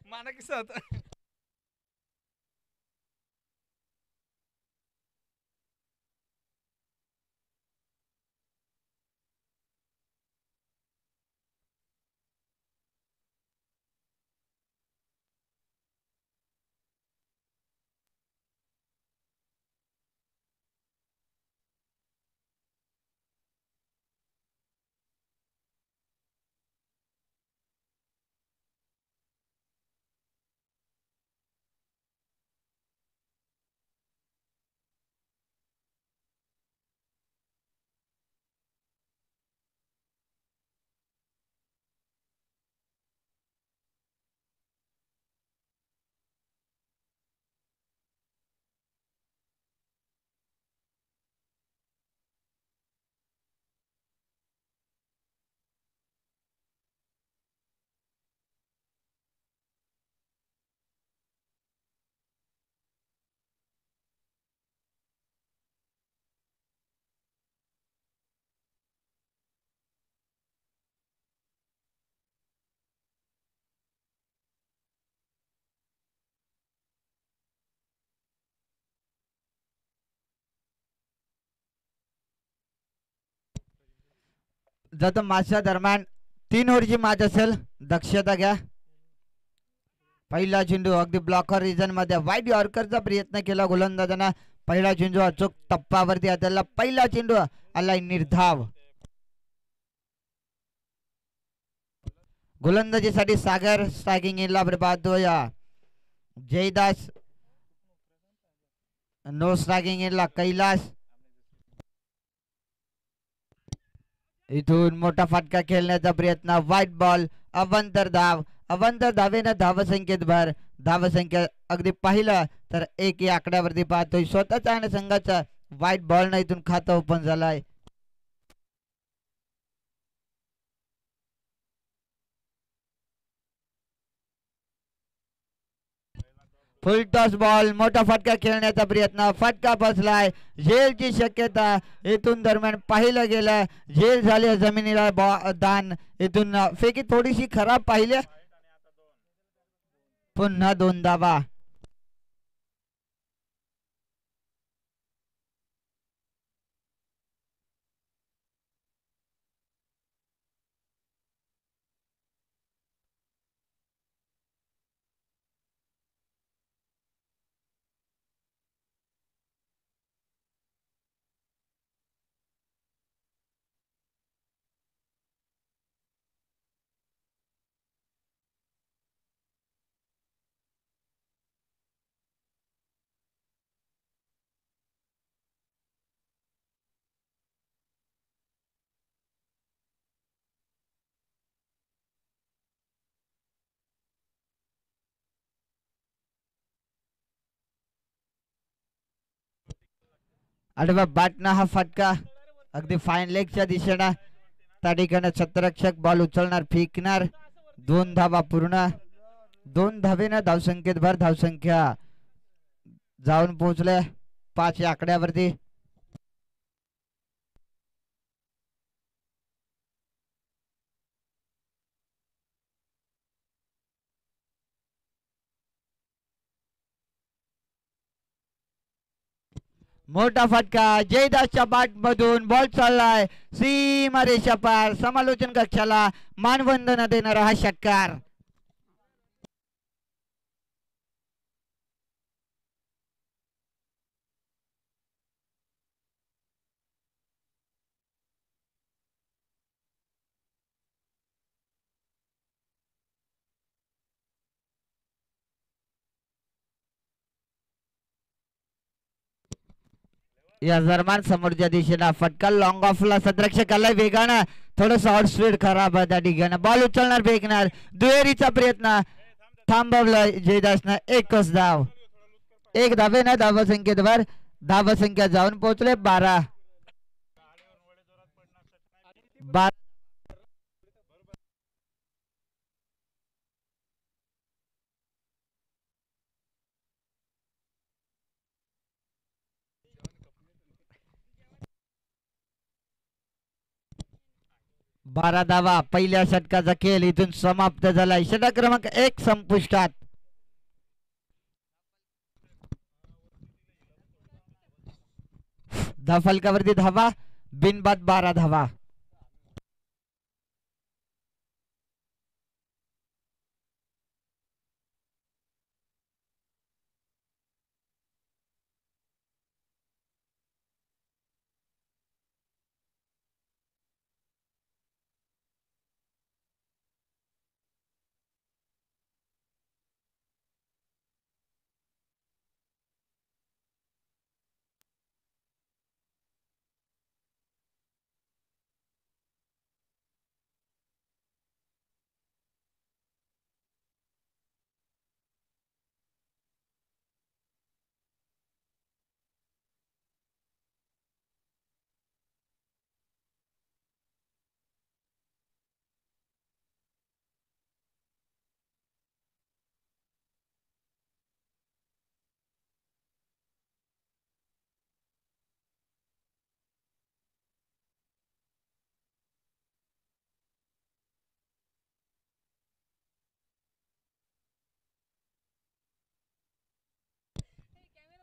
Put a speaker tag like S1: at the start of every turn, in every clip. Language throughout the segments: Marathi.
S1: माना किस्सा होता.
S2: जर मॅचच्या दरम्यान 3 ओव्हरची मॅच असेल दक्षता घ्या. पहिला चेंडू अगदी ब्लॉकर रिजन मध्ये वाईट यॉर्करचा प्रयत्न केला गोलंदाजांना. पहिला चेंडू अचूक टप्पावरती हाताळला. पहिला चेंडू आलाय निर्धाव. गोलंदाजीसाठी सागर स्ट्रायकिंग इनला पाहतोय. जयदास नो स्ट्रायकिंग इनला कैलास. इथून मोठा फटका खेळण्याचा प्रयत्न व्हाईट बॉल. अवंतर धाव. अवंतर धावेनं धावसंख्येत भर. धावसंख्या अगदी पाहिलं तर 1 या आकड्यावरती पाहतोय. स्वतःचा आणि संघाचा व्हाईट बॉल न इथून खातं ओपन झालंय. फुल टॉस बॉल. मोठा फटका खेळण्याचा प्रयत्न. फटका बसलाय. झेलची शक्यता इथून दरम्यान पाहिलं गेलं. झेल झाली जमिनीला दान. इथून फेकी थोडीशी खराब पाहिली. पुन्हा 2 धावा. आडवा बॅटना हा फटका अगदी फाईन लेगच्या दिशेनं. त्या ठिकाणी छत्ररक्षक बॉल उचलणार फेकणार. 2 धावा पूर्ण. 2 धावेनं धावसंख्येत भर. धावसंख्या जाऊन पोहोचले 5 या आकड्यावरती. मोठा फटका जयदासच्या बॅट मधून बॉल चाललाय सीमा रेषा पार. समालोचन कक्षाला मानवंदना देणारा हा षटकार. या दरम्यान समोरच्या दिशेला फटका लॉंग ऑफला सदरक्षकाला वेगानं. थोडस हॉट स्पीड खराब आहे त्या ठिकाणी. बॉल उचलणार फेकणार. दुहेरीचा प्रयत्न थांबवला जयदासनं. एकच धाव. 1 धावेनं धावसंख्येत भर. धावसंख्या जाऊन पोहोचले 12. 12 धावा पहिल्या षटकाचा खेळ इथून समाप्त झाला. षटक क्रमांक 1 संपुष्टात. फलकावरती धावा बिनबाद 12 धावा.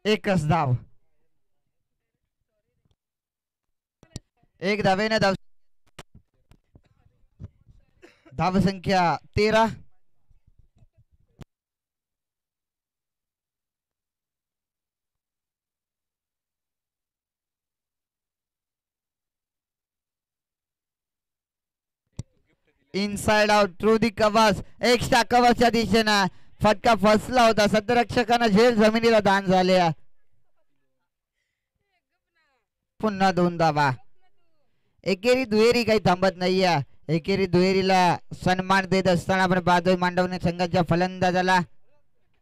S2: एकच धाव. एक धावेने धाव संख्या 13. Inside out through the covers. Extra कव्हर्सच्या दिशेनं फटका फसला होता. सतरक्षकांना झेल जमिनीला दान झाले. पुन्हा 2 धावा. एकेरी दुहेरी काही थांबत नाहीये. एकेरी दुहेरीला सन्मान देत असताना आपण पाहतोय मांडवणे संघाच्या फलंदाजाला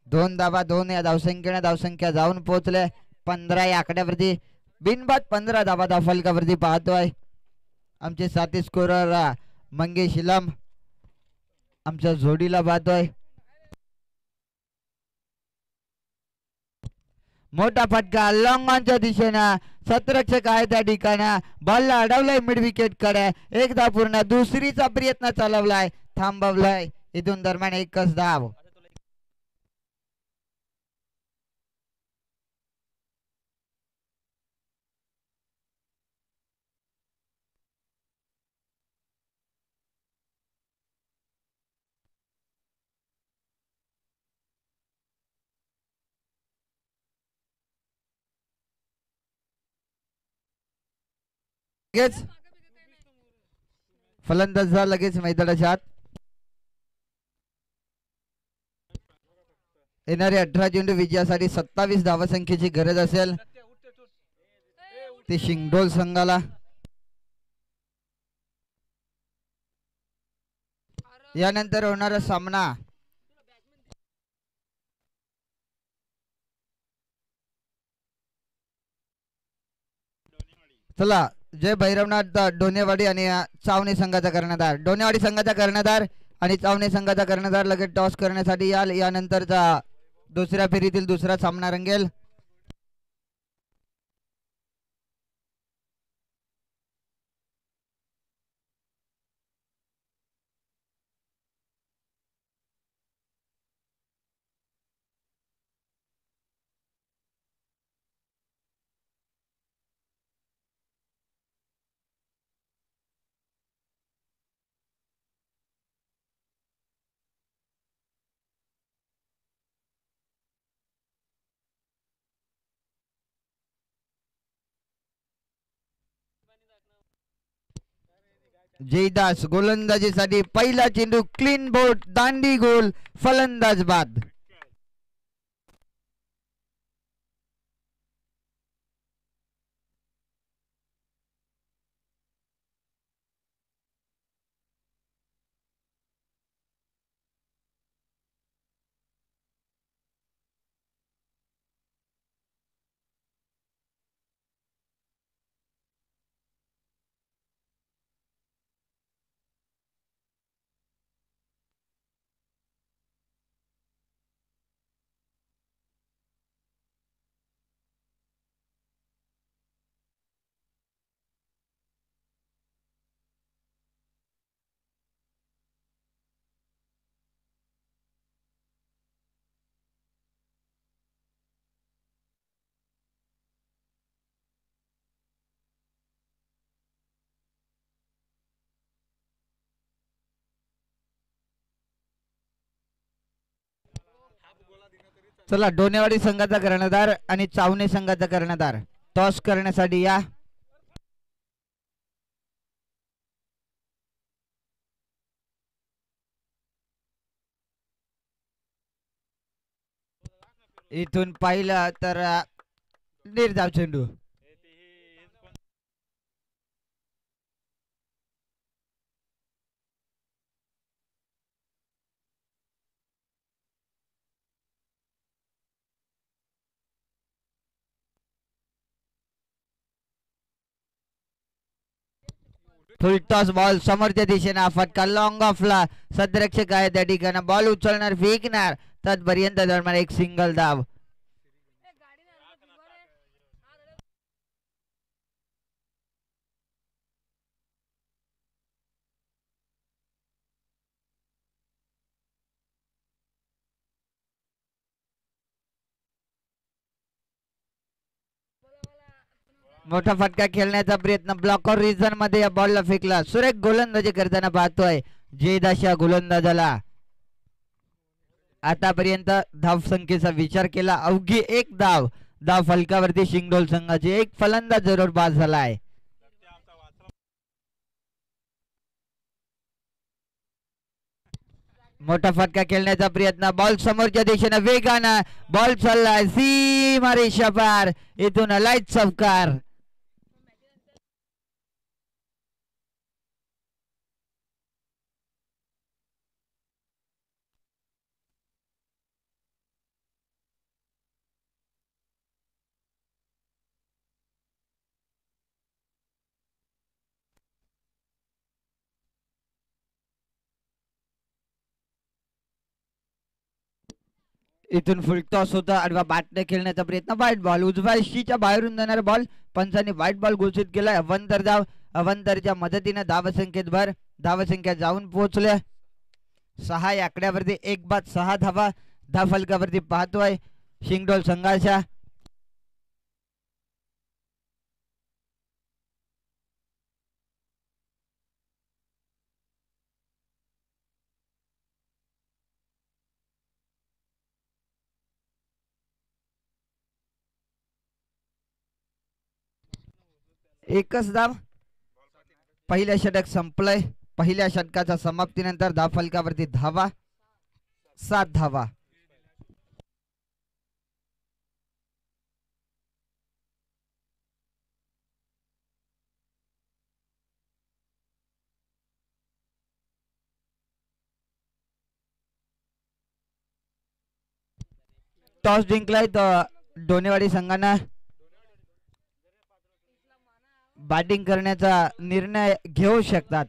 S2: 2 धावा 2 या धावसंख्येने धावसंख्या जाऊन पोहोचले 15 या आकड्यावरती. बिनबाद 15 धावा फलकावरती पाहतोय. आमचे साथी स्कोरर मंगेश इलम आमच्या जोडीला पाहतोय. मोठा फटका लॉंग ऑनच्या दिशेनं. सतरक्षक आहे त्या ठिकाणी. बॉलला अडवलाय मिड विकेट कडे. एकदा पूर्ण दुसरीचा प्रयत्न चालवलाय थांबवलाय. इथून दरम्यान एकच धाव. लगेच फलंदाज लगेच मैदानाच्या आत. येणारे 18 चेंडू विजयासाठी 27 धावसंख्येची गरज असेल ते शिंगडोल संघाला. यानंतर होणारा सामना चला जय भैरवनाथ डोनेवाडी आणि चावणी संघाचा कर्णधार. डोनेवाडी संघाचा कर्णधार आणि चावणी संघाचा कर्णधार लगेच टॉस करण्यासाठी याल. यानंतरचा दुसऱ्या फेरीतील दुसरा सामना रंगेल. जयदास गोलंदाजीसाठी पहिला चेंडू क्लीन बोर्ड दांडी गोल फलंदाज बाद. चला डोनेवाडी संघाचा कर्णधार आणि चावणे संघाचा कर्णधार टॉस करण्यासाठी या. इथून पाहिलं तर निर्धाव चेंडू. फुल टॉस बॉल समोरच्या दिशेने फटका लॉंग ऑफला. सदरक्षक आहे त्या ठिकाणी बॉल उचलणार फेकणार तत्पर्यंत दरम्यान एक सिंगल धाव. मोठा फटका खेळण्याचा प्रयत्न ब्लॉकर रिजन मध्ये या बॉलला फेकला. सुरेख गोलंदाजी करताना पाहतोय जयदाशा गोलंदाजाला. आतापर्यंत धाव संख्येचा विचार केला अवघी एक धाव. धाव फलकावरती शिंगडोल संघाची एक फलंदाज जरूर बाद झालाय. मोठा फटका खेळण्याचा प्रयत्न बॉल समोरच्या दिशेने वेगानं बॉल चाललाय सीमा रेषा पार. इथून लाईट चौकार. इथून फुल टॉस होता. आडवा बॅटने खेळण्याचा प्रयत्न व्हाईट बॉल उजव्या शीच्या बाहेरून जाणारा बॉल पंचांनी व्हाईट बॉल घोषित केलाय. अवंतर धाव अवंतरच्या मदतीने धावसंख्येत भर. धावसंख्या जाऊन पोहोचल्या 6 या आकड्यावरती एक बाद 6 धावा. धाव फलकावरती पाहतोय शिंगडोल संघाच्या. एकच धाव. पहिल्या षटक संपलंय. पहिल्या षटकाच्या समाप्तीनंतर धाव फलकावरती धावा 7 धावा. टॉस जिंकलाय तर डोनेवाडी संघानं बॅटिंग करण्याचा निर्णय घेऊ शकतात.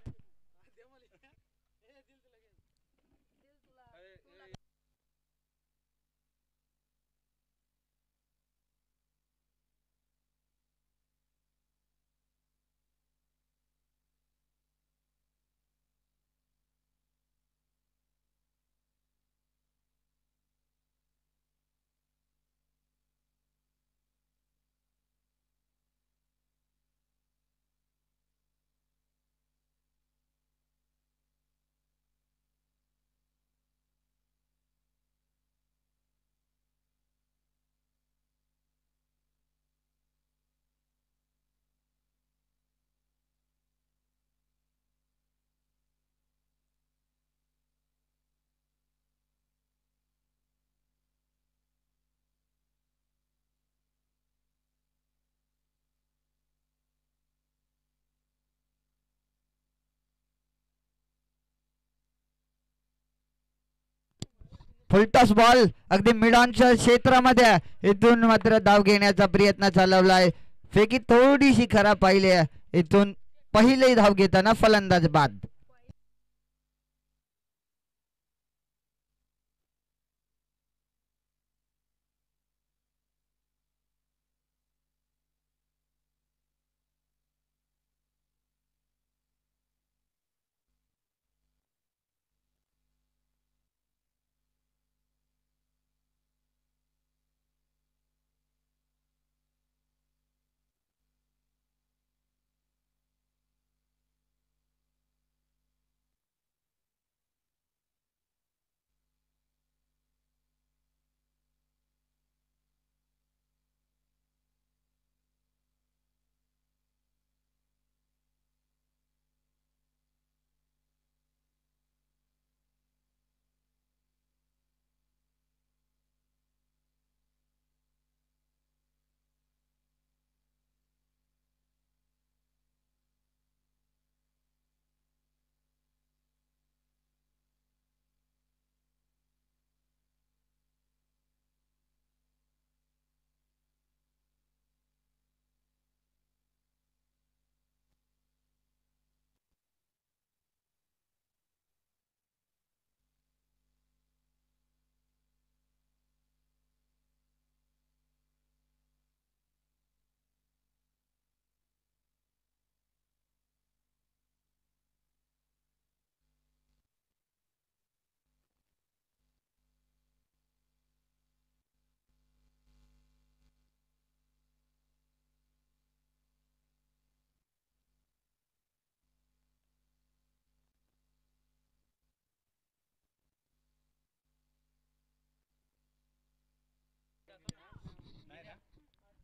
S2: फुलटॉस बॉल अगदी मिड ऑनच्या क्षेत्रामध्ये. इथून मात्र धाव घेण्याचा प्रयत्न चालवलाय. फेकी थोडीशी खराब पाहिली. इथून पहिले धाव घेताना फलंदाज बाद.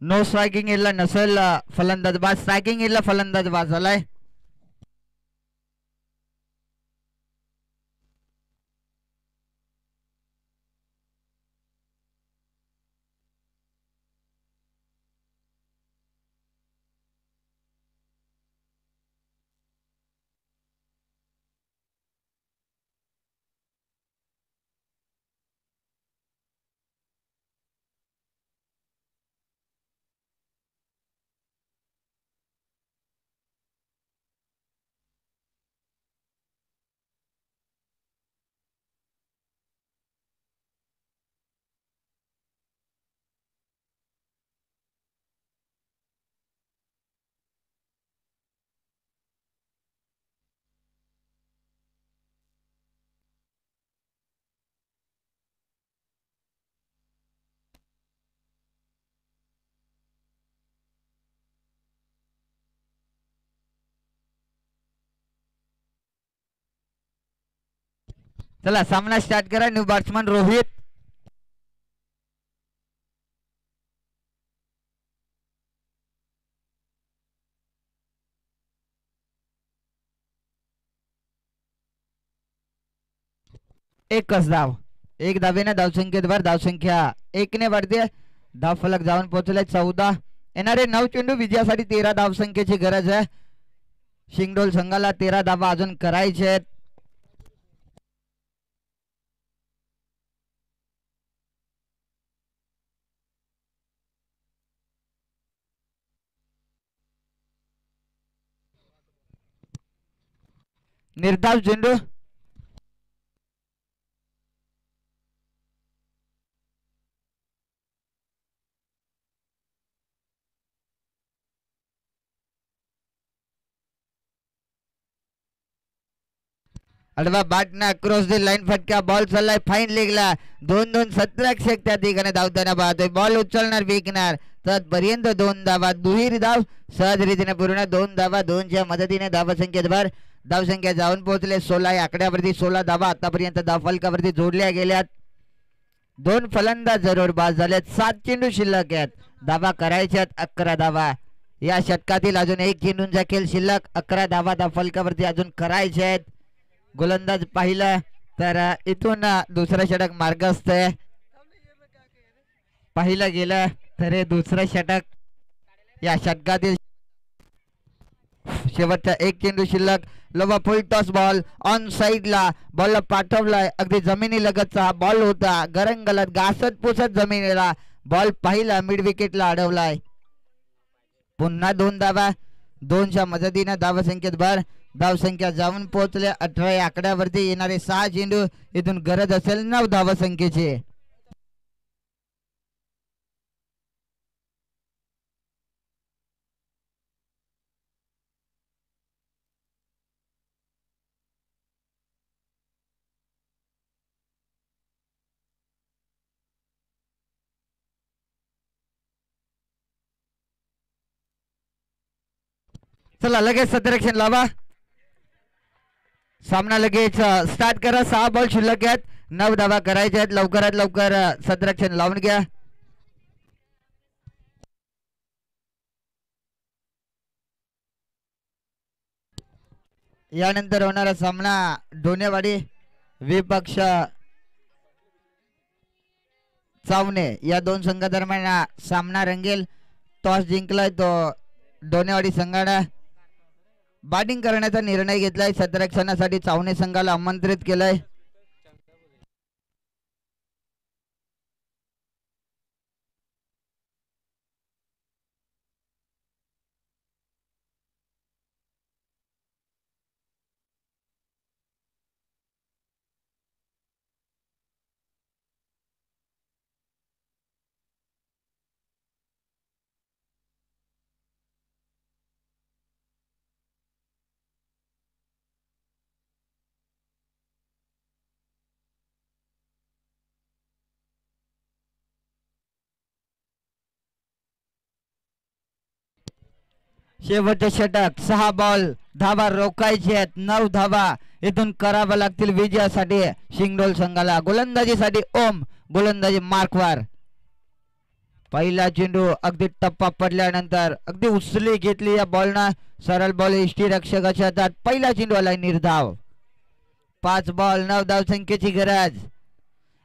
S2: नो स्ट्रायकिंग इला नसेल फलंदाज बाद, स्ट्रायकिंग इला फलंदाज बाद झालाय. चला सामना स्टार्ट करा. New batsman Rohit. एकच धाव, एक धावेने धावसंख्येत भर. धावसंख्या 1 ने वाढते. धाव फलक जाऊन पोहोचले 14. येणारे 9 चेंडू विजयासाठी 13 धावसंख्येची गरज आहे. शिंगडोल संघाला 13 धावा अजून करायचे आहेत. निर्धाव चेंडू. अडवा बॅटने अक्रॉस द लाईन फटका. बॉल चाललाय फाईन लेगला. 2-2 सत्रक्षक त्या ठिकाणी धावताना पाहतोय. बॉल उचलणार विकणार तत्पर्यंत 2 धावा. दुहेरी धाव सहज रीतीने पूर्ण. 2 धावा 2च्या मदतीने धावसंख्येत भर. धावसंख्या जाऊन पोहोचले 16 या आकड्यावरती. 16 धावा आतापर्यंत धावफलकावरती जोडल्या गेल्यात. 2 फलंदाज जरूर बाद झालेत. 7 चेंडू शिल्लक आहेत. धावा करायच्यात 11 धावा. या षटकातील अजून 1 चेंडूंचा खेळ शिल्लक. 11 धावा धावफलकावरती अजून करायचे आहेत. गोलंदाज पाहिलं तर इथून दुसरं षटक मार्गस्थ आहे. पाहिलं गेलं तर हे दुसरं षटक. या षटकातील शेवटचा 1 चेंडू शिल्लक. लोबा फुल टॉस बॉल ऑन साइडला. बॉल पाठवलाय. अगदी जमिनी लगतचा बॉल होता. गरंगलत घासत पुसत जमिनीला बॉल पाहिला. मिड विकेटला अडवलाय. पुन्हा 2 धावा. 2च्या मदतीने धावसंख्येत भर. धावसंख्या जाऊन पोहोचले 18 या आकड्यावरती. येणारे 6 चेंडू इथून गरज असेल 9 धावसंख्येची. चला लगेच सतरक्षण लावा. सामना लगेच स्टार्ट करा. 6 बॉल शिल्लक आहेत. 9 धावा करायच्या आहेत. लवकरात लवकर सतरक्षण लावून घ्या. यानंतर होणारा सामना डोनेवाडी विपक्ष चावणे या 2 संघादरम्यान सामना रंगेल. टॉस जिंकलाय तो डोनेवाडी संघाने. बॅटिंग करण्याचा निर्णय घेतलाय. सतरक्षणासाठी चावणे संघाला आमंत्रित केलंय. शेवटचे षटक. 6 बॉल. धावा रोखायचे आहेत. 9 धावा इथून कराव्या लागतील विजयासाठी शिंगडोल संघाला. गोलंदाजीसाठी ओम. गोलंदाजी मार्कवर. पहिला चेंडू अगदी टप्पा पडल्यानंतर अगदी उचली घेतली या बॉलना. सरळ बॉल यष्टी रक्षकाच्या हातात. पहिला चेंडू आला निर्धाव. 5 बॉल 9 धाव संख्येची गरज.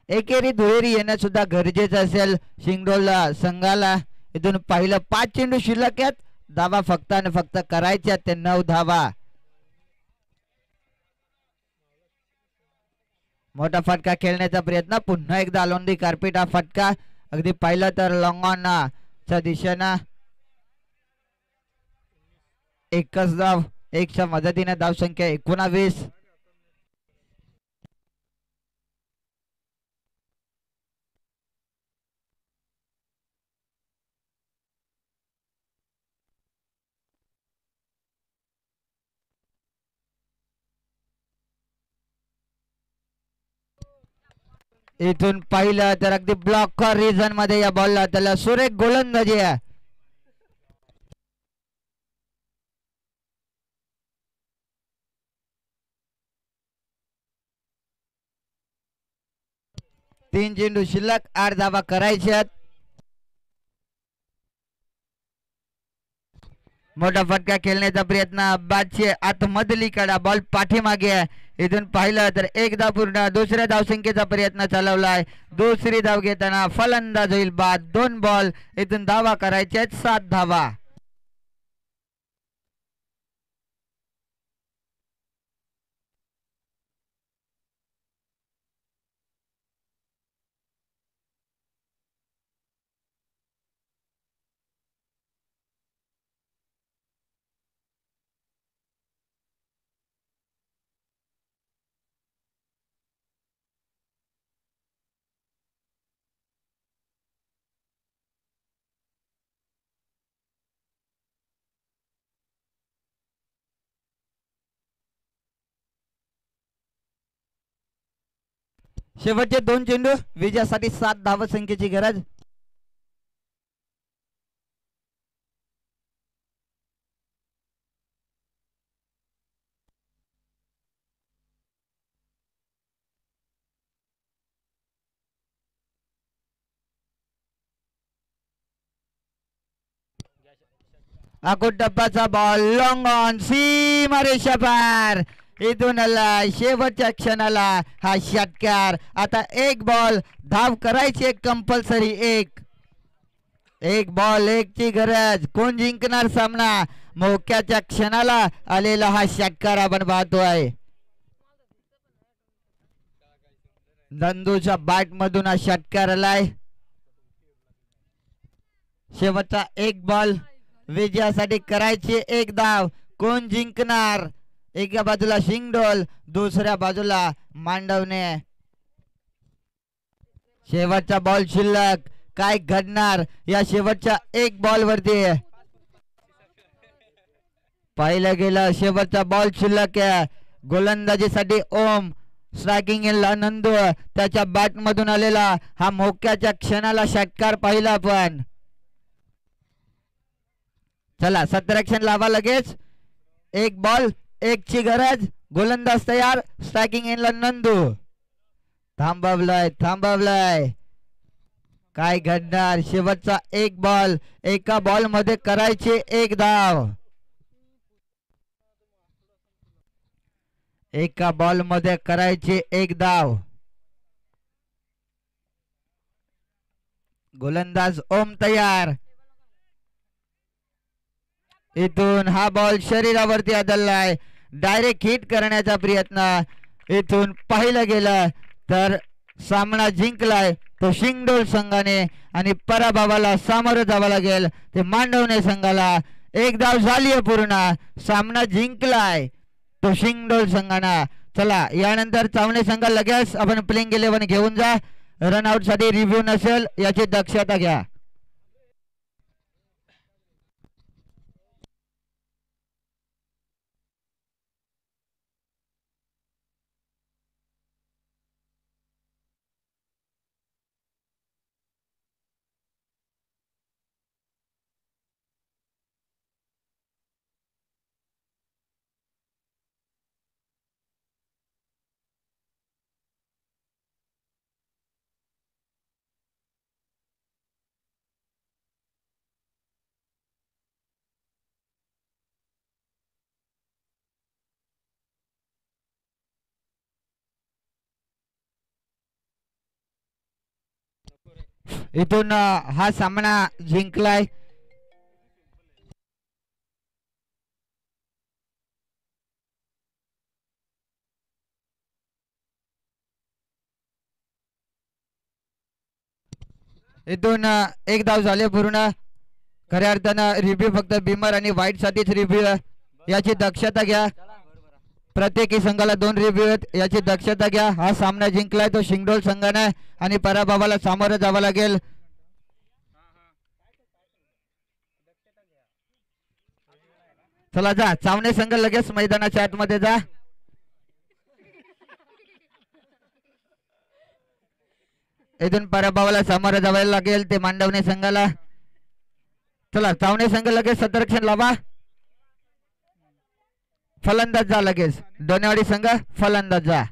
S2: एकेरी दुहेरी येणं सुद्धा गरजेचं असेल शिंगडोला संघाला. इथून पहिलं 5 चेंडू शिल्लक आहेत. धावा फक्त आणि फक्त करायच्या ते 9 धावा. मोठा फटका खेळण्याचा प्रयत्न. पुन्हा एकदा अलोंदी कार्पेट हा फटका. अगदी पाहिलं तर लॉंग ऑन च्या दिशेनं एकच धाव. एकच्या मदतीने धावसंख्या 19. इथून पाहिलं तर अगदी ब्लॉकर रिजन मध्ये या बॉलला त्याला सुरेख गोलंदाजी आहे. तीन चेंडू शिल्लक 8 धावा करायच्यात. मोठा फटका खेळण्याचा प्रयत्न. बादशे आतमधली कडा बॉल पाठीमागे आहे. इथून पाहिलं तर 1 धाव पूर्ण. दुसऱ्या धावसंख्येचा प्रयत्न चालवलाय. दुसरी धाव घेताना फलंदाज होईल बाद. 2 बॉल. इथून धावा करायच्या 7 धावा. शेवटचे 2 चेंडू विजयासाठी 7 धाव संख्येची गरज. आकुट टप्पाचा बॉल लॉंग ऑन सीमा रेषा पार. इथून आला शेवटच्या क्षणाला हा षटकार. आता 1 बॉल धाव करायची कंपल्सरी. एक बॉल 1 ची गरज. कोण जिंकणार सामना. मोक्याच्या क्षणाला आलेला हा षटकार आपण पाहतोय. नंदूच्या बॅट मधून हा षटकार आलाय. शेवटचा 1 बॉल विजयासाठी करायची 1 धाव. कोण जिंकणार. एका बाजूला शिंगडोल दुसऱ्या बाजूला मांडवणे. शेवटचा बॉल शिल्लक. काय घडणार या शेवटच्या 1 बॉल वरती. पाहिलं गेलं शेवटचा बॉल शिल्लक आहे. गोलंदाजीसाठी ओम. स्ट्रायकिंग ला नंदू. त्याच्या बॅट मधून आलेला हा मोक्याच्या क्षणाला षटकार पाहिला आपण. चला सतरक्षण लावा लगेच. 1 बॉल 1 ची गरज. गोलंदाज तयार. स्ट्रायकिंग एंडला नंदू. थांबवलाय. काय घडणार. शेवटचा 1 बॉल. एका बॉल मध्ये करायची 1 धाव. एका बॉल मध्ये करायची 1 धाव. गोलंदाज ओम तयार. इथून हा बॉल शरीरावरती आदळलाय. डायरेक्ट हिट करण्याचा प्रयत्न. इथून पाहिलं गेलं तर सामना जिंकलाय तो शिंगडोल संघाने आणि पराभवाला सामोरं जावं लागेल ते मांडवणे संघाला. 1 धाव झाली पूर्ण. सामना जिंकलाय तो शिंगडोल संघाना. चला यानंतर चावणे संघ लगेच आपण प्लेइंग 11 घेऊन जा. रनआउट साठी रिव्ह्यू नसेल याची दक्षता घ्या. इथून हा सामना जिंकलाय. इथून एक धाव झाले पूर्ण. खऱ्या अर्थानं रिव्ह्यू फक्त बिमर आणि व्हाईट साठीच रिव्ह्यू याची दक्षता घ्या. प्रत्येकी संघाला 2 रिव्ह्यू आहेत याची दक्षता घ्या. हा सामना जिंकलाय तो शिंगडोल संघाने आणि पराभवाला सामोरं जावं लागेल. चला जा चावणे संघ लगेच मैदानाच्या आतमध्ये जा. इथून पराभवाला सामोरं जावं लागेल ते मांडवणे संघाला. चला चावणे संघ लगेच सतर्क्षण लावा. फलंदाज जा लगेच. डोनेवाडी संघ फलंदाज जा.